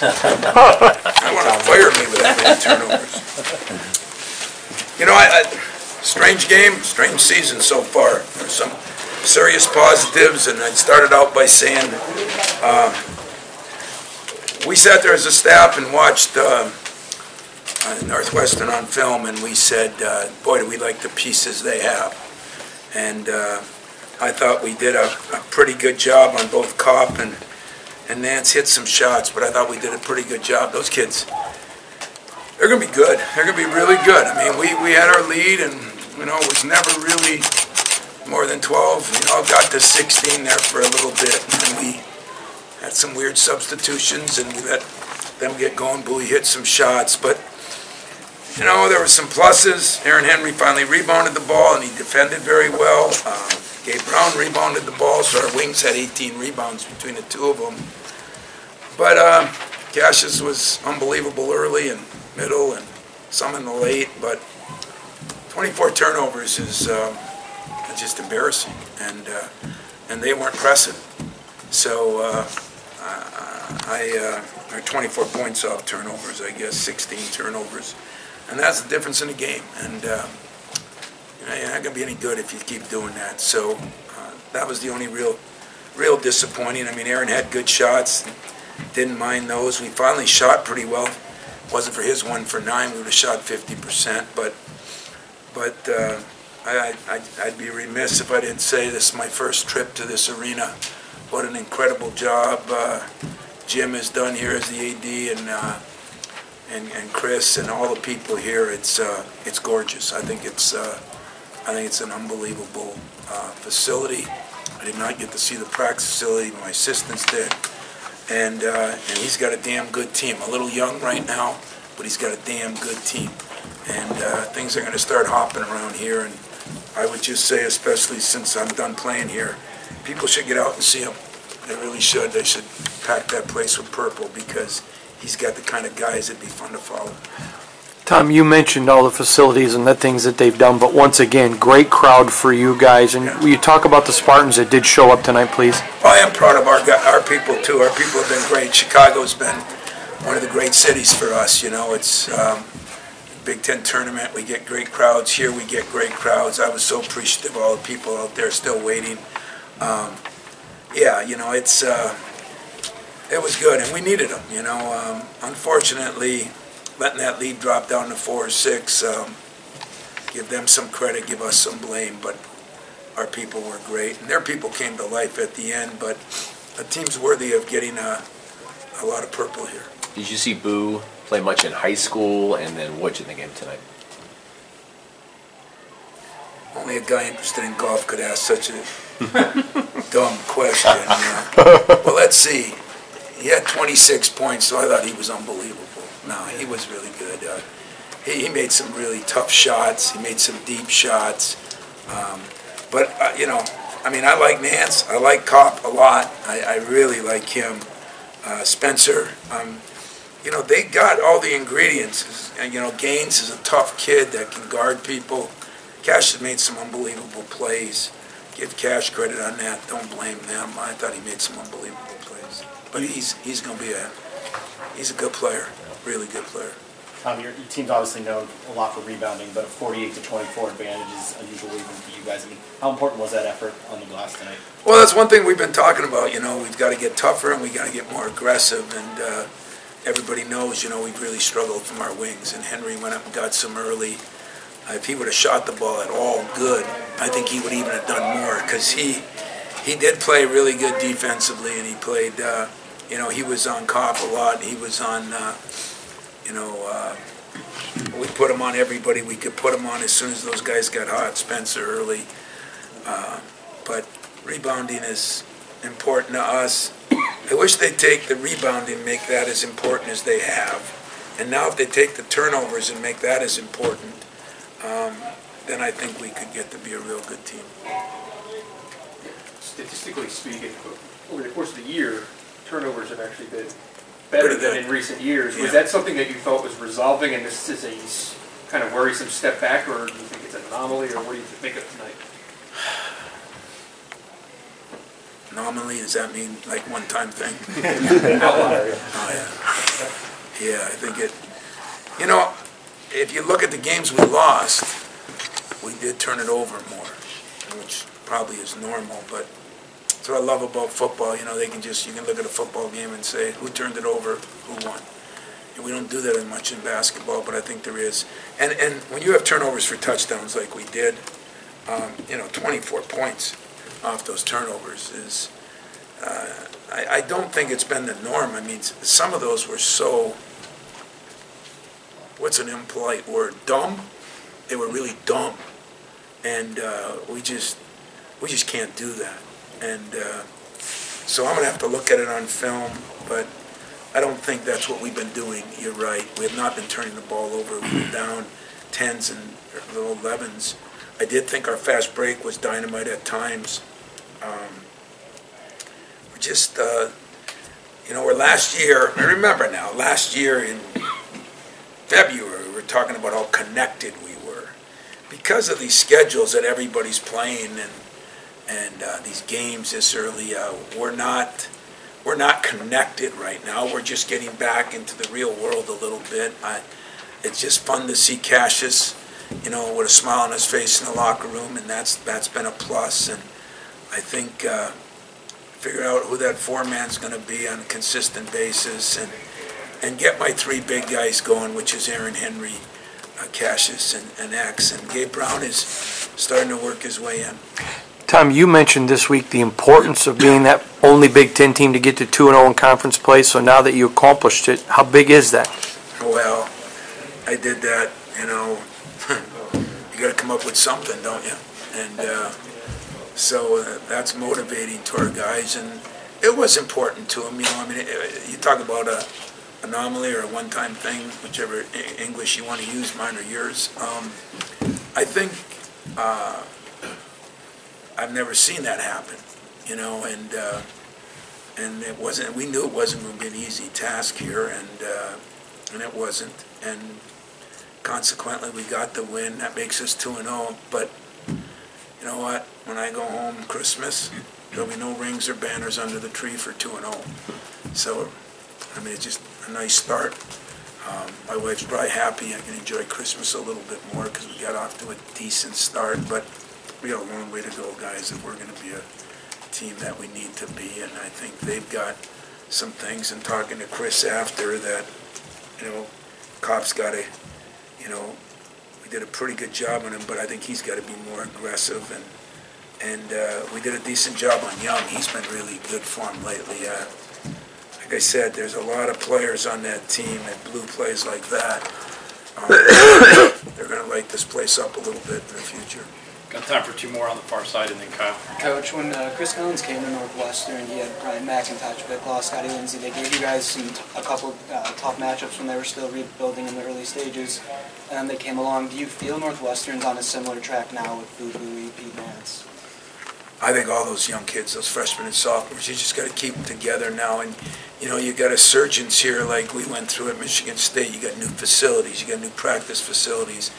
I want to fire me with that many turnovers. You know, strange game, strange season so far. There's some serious positives, and I started out by saying we sat there as a staff and watched Northwestern on film, and we said, boy, do we like the pieces they have. And I thought we did a pretty good job on both Kopp and Nance hit some shots, but I thought we did a pretty good job. Those kids, they're going to be good. They're going to be really good. I mean, we had our lead, and, you know, it was never really more than 12. You know, got to 16 there for a little bit, and we had some weird substitutions, and we let them get going. Bowie hit some shots, but, you know, there were some pluses. Aaron Henry finally rebounded the ball, and he defended very well. Gabe Brown rebounded the ball, so our wings had 18 rebounds between the two of them. But Cassius was unbelievable early and middle and some in the late, but 24 turnovers is just embarrassing, and they weren't pressing. So or 24 points off turnovers, I guess, 16 turnovers. And that's the difference in the game. And you're not going to be any good if you keep doing that. So that was the only real disappointing. I mean, Aaron had good shots. Didn't mind those. We finally shot pretty well. Wasn't for his 1 for 9. We would have shot 50%. But I'd be remiss if I didn't say this is my first trip to this arena. What an incredible job Jim has done here as the AD, and Chris and all the people here. It's gorgeous. I think it's an unbelievable facility. I did not get to see the practice facility. My assistants did. And he's got a damn good team. A little young right now, but he's got a damn good team. And things are going to start hopping around here. And I would just say, especially since I'm done playing here, people should get out and see him. They really should. They should pack that place with purple, because he's got the kind of guys that'd be fun to follow. Tom, you mentioned all the facilities and the things that they've done, but once again, great crowd for you guys. And will you talk about the Spartans that did show up tonight, please? Well, I am proud of our people, too. Our people have been great. Chicago's been one of the great cities for us. You know, it's Big Ten tournament. We get great crowds. Here we get great crowds. I was so appreciative of all the people out there still waiting. Yeah, you know, it was good, and we needed them. You know, unfortunately, letting that lead drop down to 4 or 6, give them some credit, give us some blame, but our people were great, and their people came to life at the end, but the team's worthy of getting a lot of purple here. Did you see Boo play much in high school, and then what'd you think of him tonight? Only a guy interested in golf could ask such a dumb question. Well, let's see. He had 26 points, so I thought he was unbelievable. No, he was really good. He made some really tough shots. He made some deep shots. But, you know, I mean, I like Nance. I like Kopp a lot. I really like him. Spencer, you know, they got all the ingredients. And, you know, Gaines is a tough kid that can guard people. Cash has made some unbelievable plays. Give Cash credit on that. Don't blame them. I thought he made some unbelievable plays. But he's going to be he's a good player. Really good player. Tom, your team's obviously known a lot for rebounding, but a 48-24 advantage is unusual even for you guys. I mean, how important was that effort on the glass tonight? Well, that's one thing we've been talking about. You know, we've got to get tougher and we got to get more aggressive. And everybody knows, you know, we've really struggled from our wings. And Henry went up and got some early. If he would have shot the ball at all good, I think he would even have done more, because he did play really good defensively, and he played. You know, he was on Kopp a lot. He was on. You know, we put him on everybody we could put him on as soon as those guys got hot. Spencer early, but rebounding is important to us. I wish they'd take the rebounding and make that as important as they have. And now if they take the turnovers and make that as important, then I think we could get to be a real good team. Statistically speaking, over the course of the year, turnovers have actually been better than in recent years. Was that something that you felt was resolving, and this is a kind of worrisome step back, or do you think it's an anomaly, or what do you make of tonight? Anomaly, does that mean like one-time thing? Outlier, yeah. Oh, yeah. Yeah, I think it, you know, if you look at the games we lost, we did turn it over more, which probably is normal, but that's what I love about football. You know, you can look at a football game and say, who turned it over, who won. And we don't do that as much in basketball, but I think there is. And when you have turnovers for touchdowns like we did, 24 points off those turnovers is, I don't think it's been the norm. I mean, some of those were so, what's an impolite word, dumb? They were really dumb. And we just can't do that. And so I'm going to have to look at it on film, but I don't think that's what we've been doing. You're right. We have not been turning the ball over. We've been down 10s and little 11s. I did think our fast break was dynamite at times. We're just, where last year, I remember now, last year in February, we were talking about how connected we were. Because of these schedules that everybody's playing and these games this early, we're not connected right now. We're just getting back into the real world a little bit. It's just fun to see Cassius, with a smile on his face in the locker room, and that's been a plus. And I think figure out who that four-man's going to be on a consistent basis, and get my three big guys going, which is Aaron Henry, Cassius, and X. And Gabe Brown is starting to work his way in. Tom, you mentioned this week the importance of being that only Big Ten team to get to 2-0 in conference play. So now that you accomplished it, how big is that? Well, I did that, you got to come up with something, don't you? And so that's motivating to our guys, and it was important to them. You talk about a anomaly or a one-time thing, whichever English you want to use, mine or yours. I think I've never seen that happen, and it wasn't. We knew it wasn't going to be an easy task here, and it wasn't. And consequently, we got the win. That makes us 2-0. But you know what? When I go home Christmas, there'll be no rings or banners under the tree for 2-0. So, it's just a nice start. My wife's probably happy I can enjoy Christmas a little bit more because we got off to a decent start. But we got a long way to go, guys, if we're going to be a team that we need to be. And I think they've got some things, and talking to Chris after that, Kopp's got to, we did a pretty good job on him, but I think he's got to be more aggressive. And we did a decent job on Young. He's been really good for him lately. Like I said, there's a lot of players on that team that blue plays like that. They're going to light this place up a little bit in the future. Got time for two more on the far side, and then Kyle. Coach, when Chris Collins came to Northwestern, he had Brian McIntosh, Vic Law, Scotty Lindsey. They gave you guys a couple tough matchups when they were still rebuilding in the early stages, and they came along. Do you feel Northwestern's on a similar track now with Boo Buie, Pete Nance? I think all those young kids, those freshmen and sophomores, you just got to keep them together now. And, you got a surgence here like we went through at Michigan State. You got new facilities. You got new practice facilities.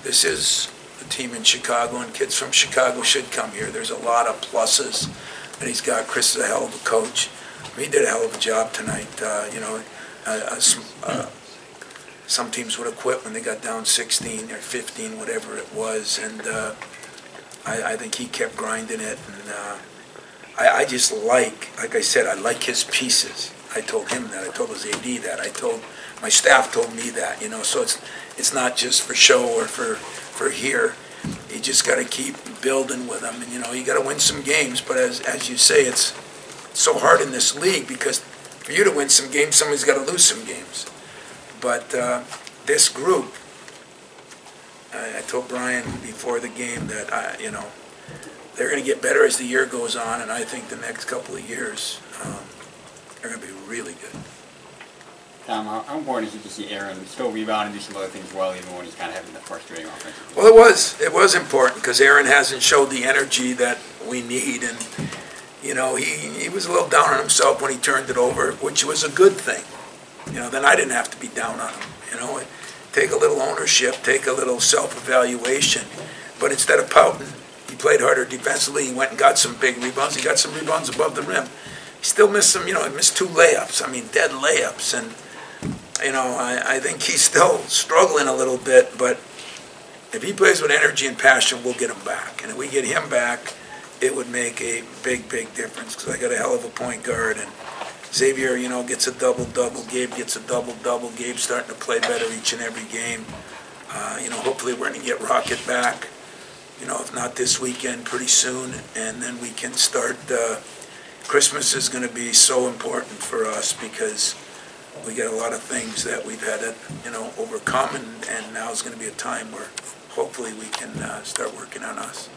This is a team in Chicago, and kids from Chicago should come here. There's a lot of pluses that he's got. Chris is a hell of a coach. He did a hell of a job tonight. Some teams would have quit when they got down 16 or 15, whatever it was, and I think he kept grinding it. And I just like I said, I like his pieces. I told him that. I told his AD that. My staff told me that. So it's not just for show or for here. You just got to keep building with them, and you got to win some games. But as you say, it's so hard in this league because for you to win some games, somebody's got to lose some games. But this group, I told Brian before the game that they're going to get better as the year goes on, and I think the next couple of years they're going to be really good. Tom, how important is it to see Aaron still rebound and do some other things well, even when he's kind of having the frustrating offense? Well, it was important because Aaron hasn't showed the energy that we need, and he was a little down on himself when he turned it over, which was a good thing. Then I didn't have to be down on him. Take a little ownership, take a little self-evaluation, but instead of pouting, he played harder defensively. He went and got some big rebounds. He got some rebounds above the rim. he still missed some, he missed 2 layups. I mean, dead layups. And, I think he's still struggling a little bit, but if he plays with energy and passion, we'll get him back. And if we get him back, it would make a big, big difference because I got a hell of a point guard. And Xavier, gets a double-double. Gabe gets a double-double. Gabe's starting to play better each and every game. Hopefully we're going to get Rocket back, if not this weekend, pretty soon. And then we can start. Christmas is going to be so important for us because we got a lot of things that we've had to, overcome. And now is going to be a time where hopefully we can start working on us.